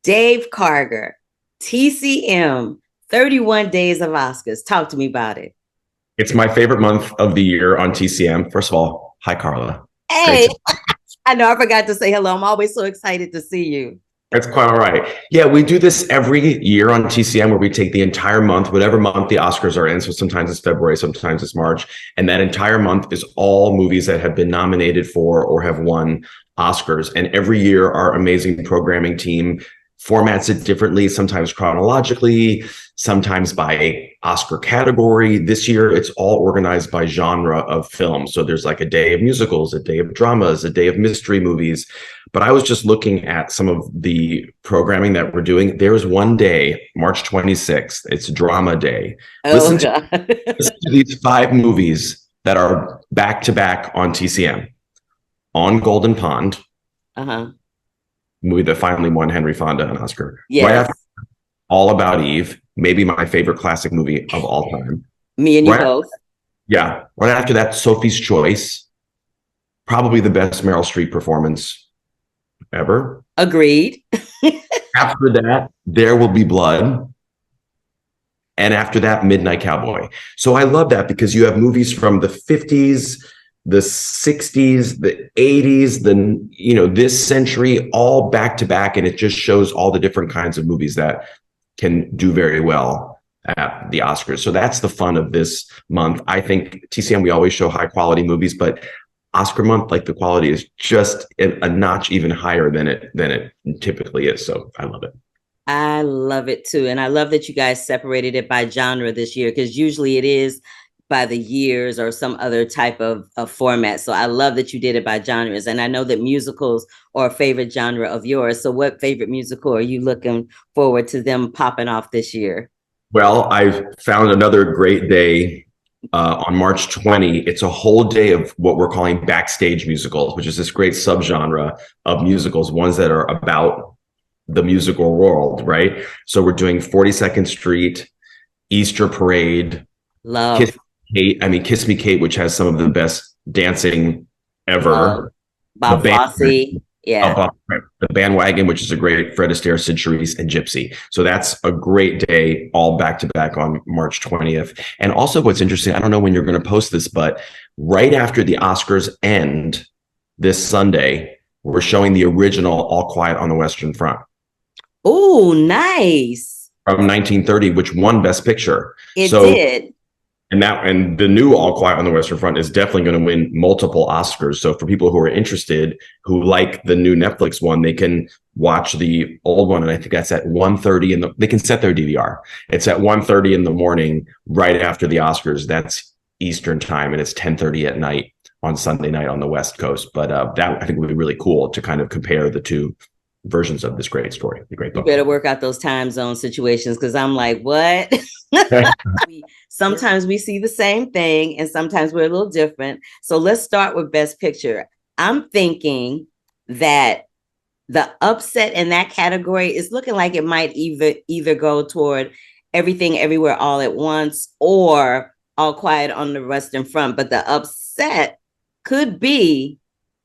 Dave Karger, TCM, 31 Days of Oscars. Talk to me about it. It's my favorite month of the year on TCM. First of all, hi, Carla. Great Hey, I know I forgot to say hello. I'm always so excited to see you. It's quite all right. Yeah, we do this every year on TCM where we take the entire month, whatever month the Oscars are in. So sometimes it's February, sometimes it's March. And that entire month is all movies that have been nominated for or have won Oscars. And every year, our amazing programming team formats it differently, sometimes chronologically, sometimes by Oscar category. This year, it's all organized by genre of film. So there's like a day of musicals, a day of dramas, a day of mystery movies. But I was just looking at some of the programming that we're doing. There's one day, March 26th, it's Drama Day. Oh, God. Listen to these 5 movies that are back to back on TCM. On Golden Pond, Uh-huh. movie that finally won Henry Fonda an Oscar. Yes. Right after All About Eve, maybe my favorite classic movie of all time. Me and you both. Yeah. Right after that, Sophie's Choice, probably the best Meryl Streep performance ever. Agreed. After that, There Will Be Blood. And after that, Midnight Cowboy. So I love that because you have movies from the 50s, the 60s, the 80s, this century, all back to back. And it just shows all the different kinds of movies that can do very well at the Oscars. So that's the fun of this month. I think TCM, we always show high quality movies, but Oscar month, like the quality is just a notch even higher than it typically is. So I love it. I love it too. And I love that you guys separated it by genre this year, because usually it is by the years or some other type of format. So I love that you did it by genres. And I know that musicals are a favorite genre of yours. So what favorite musical are you looking forward to them popping off this year? Well, I've found another great day on March 20. It's a whole day of what we're calling backstage musicals, which is this great subgenre of musicals, ones that are about the musical world, right? So we're doing 42nd Street, Easter Parade, Love. Kiss Me Kate, which has some of the best dancing ever. Bob Fosse. Yeah. The Bandwagon, which is a great Fred Astaire, Sid Charisse, and Gypsy. So that's a great day, all back to back on March 20th. And also what's interesting, I don't know when you're going to post this, but right after the Oscars end this Sunday, we're showing the original All Quiet on the Western Front. Oh, nice. From 1930, which won Best Picture. It did. And the new All Quiet on the Western Front is definitely going to win multiple Oscars. So for people who are interested, who like the new Netflix one, they can watch the old one. And I think that's at 1:30 they can set their DVR. It's at 1:30 in the morning, right after the Oscars. That's Eastern time, and it's 10:30 at night on Sunday night on the West Coast. But that I think would be really cool to kind of compare the two versions of this great story, the great book. You better work out those time zone situations, because I'm like, what? Sometimes we see the same thing and sometimes we're a little different. So let's start with Best Picture. I'm thinking that the upset in that category is looking like it might either go toward Everything Everywhere All at Once or All Quiet on the Western Front. But the upset could be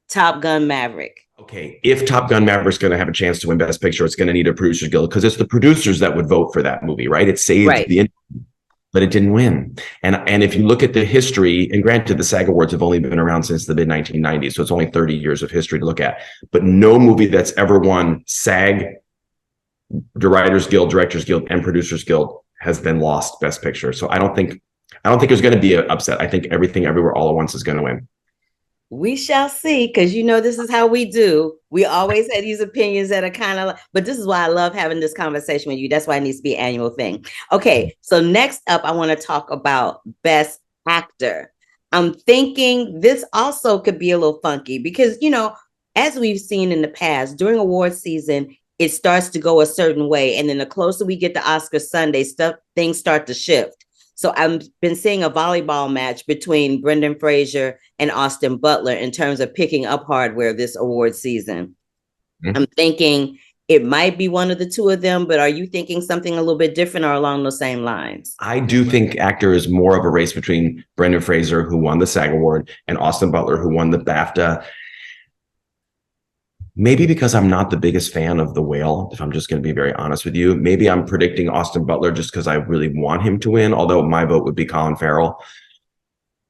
Top Gun Maverick. Okay, if Top Gun Maverick's going to have a chance to win Best Picture, it's going to need a Producers Guild, because it's the producers that would vote for that movie, right? It saved the industry, but it didn't win. And if you look at the history, and granted, the SAG Awards have only been around since the mid-1990s, so it's only 30 years of history to look at. But no movie that's ever won SAG, the Writers Guild, Directors Guild, and Producers Guild has been lost Best Picture. So I don't think there's going to be an upset. I think Everything Everywhere All at Once is going to win. We shall see, because this is how we do. We always have these opinions that are kind of, but this is why I love having this conversation with you. That's why it needs to be an annual thing. Okay, so next up, I want to talk about Best Actor. I'm thinking this also could be a little funky because, as we've seen in the past, during award season, it starts to go a certain way. And then the closer we get to Oscar Sunday, things start to shift. So I've been seeing a volleyball match between Brendan Fraser and Austin Butler in terms of picking up hardware this award season. Mm-hmm. I'm thinking it might be one of the two of them, but are you thinking something a little bit different or along those same lines? I do think actor is more of a race between Brendan Fraser, who won the SAG Award, and Austin Butler, who won the BAFTA. maybe because I'm not the biggest fan of The Whale, if I'm just going to be very honest with you. Maybe I'm predicting Austin Butler just because I really want him to win, although my vote would be Colin Farrell.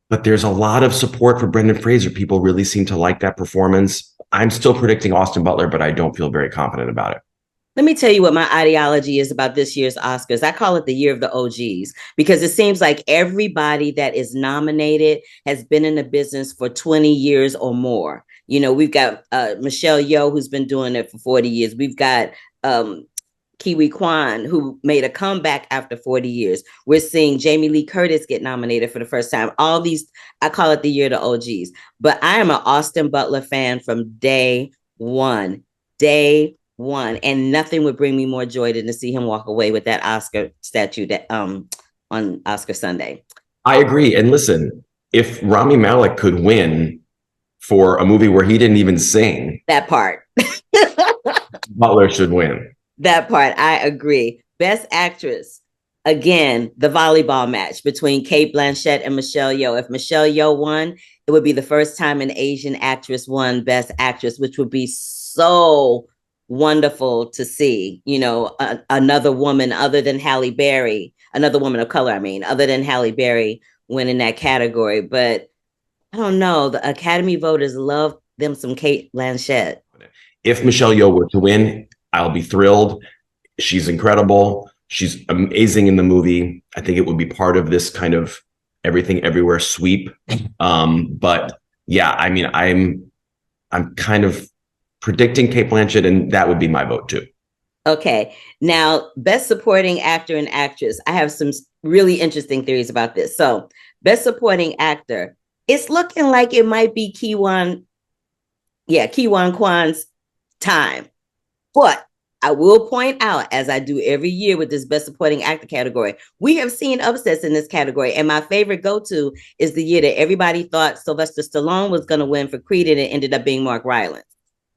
But there's a lot of support for Brendan Fraser. People really seem to like that performance. I'm still predicting Austin Butler, but I don't feel very confident about it. Let me tell you what my ideology is about this year's Oscars. I call it the year of the OGs because it seems like everybody that is nominated has been in the business for 20 years or more. You know, we've got Michelle Yeoh, who's been doing it for 40 years. We've got Kiwi Kwan, who made a comeback after 40 years. We're seeing Jamie Lee Curtis get nominated for the first time. All these, I call it the year of the OGs. But I am an Austin Butler fan from day one. Day one, and nothing would bring me more joy than to see him walk away with that Oscar statue that on Oscar Sunday. I agree. And listen, if Rami Malek could win for a movie where he didn't even sing, that part, Butler should win. That part, I agree. Best Actress, again, the volleyball match between Cate Blanchett and Michelle Yeoh. If Michelle Yeoh won, it would be the first time an Asian actress won Best Actress, which would be so wonderful to see. You know, another woman other than Halle Berry, another woman of color, I mean, other than Halle Berry win in that category. But I don't know, the Academy voters love them some Cate Blanchett. If Michelle Yeoh were to win, I'll be thrilled. She's incredible. She's amazing in the movie. I think it would be part of this kind of everything everywhere sweep. But yeah, I mean, I'm kind of predicting Cate Blanchett, and that would be my vote too. Okay. Now, Best Supporting Actor and Actress. I have some really interesting theories about this. So, Best Supporting Actor, it's looking like it might be Ke Huy Quan's time. But I will point out, as I do every year with this Best Supporting Actor category, we have seen upsets in this category. And my favorite go-to is the year that everybody thought Sylvester Stallone was going to win for Creed, and it ended up being Mark Rylance.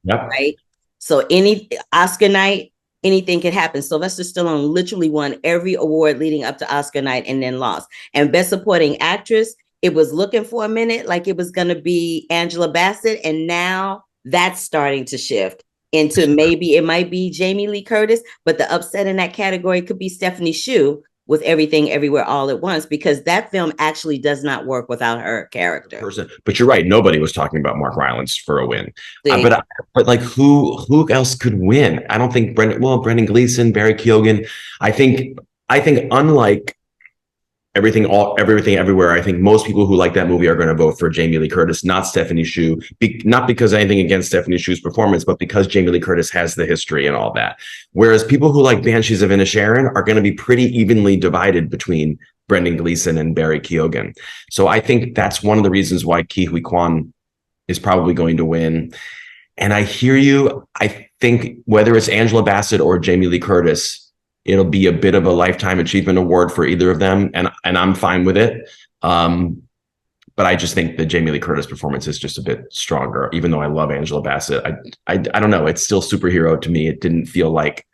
Yep. Right? So any Oscar night, anything can happen. Sylvester Stallone literally won every award leading up to Oscar night and then lost. And Best Supporting Actress, it was looking for a minute like it was going to be Angela Bassett. And now that's starting to shift into maybe it might be Jamie Lee Curtis, but the upset in that category could be Stephanie Hsu with Everything Everywhere All at Once, because that film actually does not work without her character. But you're right. Nobody was talking about Mark Rylance for a win. But like who else could win? I don't think Brendan Gleeson, Barry Keoghan. I think unlike Everything Everywhere, I think most people who like that movie are going to vote for Jamie Lee Curtis, not Stephanie Hsu. Not because anything against Stephanie Hsu's performance, but because Jamie Lee Curtis has the history and all that. Whereas people who like Banshees of Inisherin are going to be pretty evenly divided between Brendan Gleeson and Barry Keoghan. So I think that's one of the reasons why Ke Huy Quan is probably going to win. And I hear you. I think whether it's Angela Bassett or Jamie Lee Curtis, it'll be a bit of a lifetime achievement award for either of them, and I'm fine with it. But I just think the Jamie Lee Curtis performance is just a bit stronger, even though I love Angela Bassett. I don't know. It's still superhero to me. It didn't feel like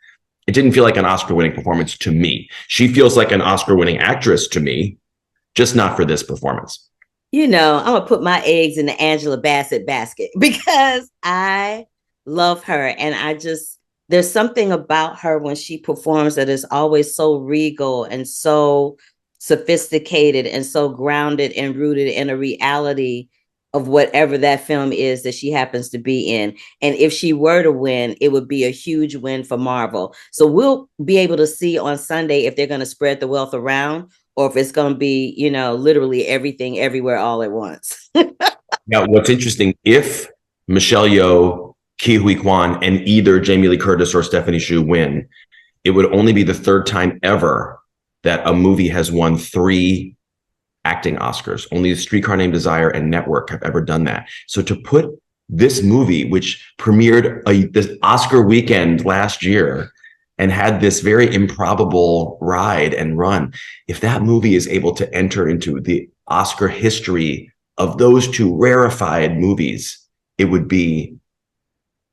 an Oscar-winning performance to me. She feels like an Oscar-winning actress to me, just not for this performance. You know, I'm gonna put my eggs in the Angela Bassett basket because I love her, and there's something about her when she performs that is always so regal and so sophisticated and so grounded and rooted in a reality of whatever that film is that she happens to be in. And if she were to win, it would be a huge win for Marvel. So we'll be able to see on Sunday if they're going to spread the wealth around or if it's going to be, you know, literally Everything Everywhere All at Once. Now, what's interesting, if Michelle Yeoh, Ke Huy Quan, and either Jamie Lee Curtis or Stephanie Hsu win, it would only be the third time ever that a movie has won 3 acting Oscars. Only Streetcar Named Desire and Network have ever done that. So to put this movie, which premiered this Oscar weekend last year and had this very improbable ride and run, if that movie is able to enter into the Oscar history of those 2 rarefied movies, it would be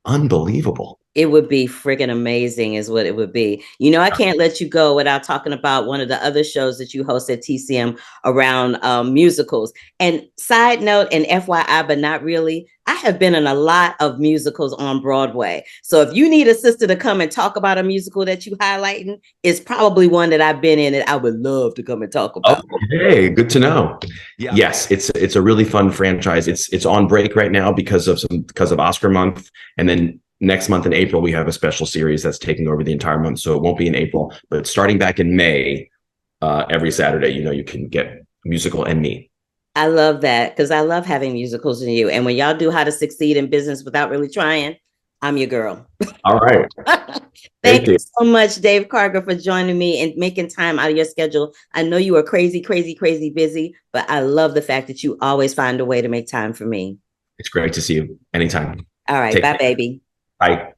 unbelievable. It would be friggin' amazing is what it would be. You know, I can't let you go without talking about one of the other shows that you host at TCM around musicals. And side note and FYI, but not really, I have been in a lot of musicals on Broadway. So if you need a sister to come and talk about a musical that you highlighting, it's probably one that I've been in that I would love to come and talk about. Okay, good to know. Yeah. Yes, it's a really fun franchise. It's on break right now because of Oscar month, and then next month in April we have a special series that's taking over the entire month. So it won't be in April, but starting back in May, every Saturday, you can get musical and me. I love that because I love having musicals in you. And when y'all do How to Succeed in Business Without Really Trying, I'm your girl. All right. Thank you so much, Dave Karger, for joining me and making time out of your schedule. I know you are crazy, crazy, crazy busy, but I love the fact that you always find a way to make time for me. It's great to see you anytime. All right. Bye, baby. Bye.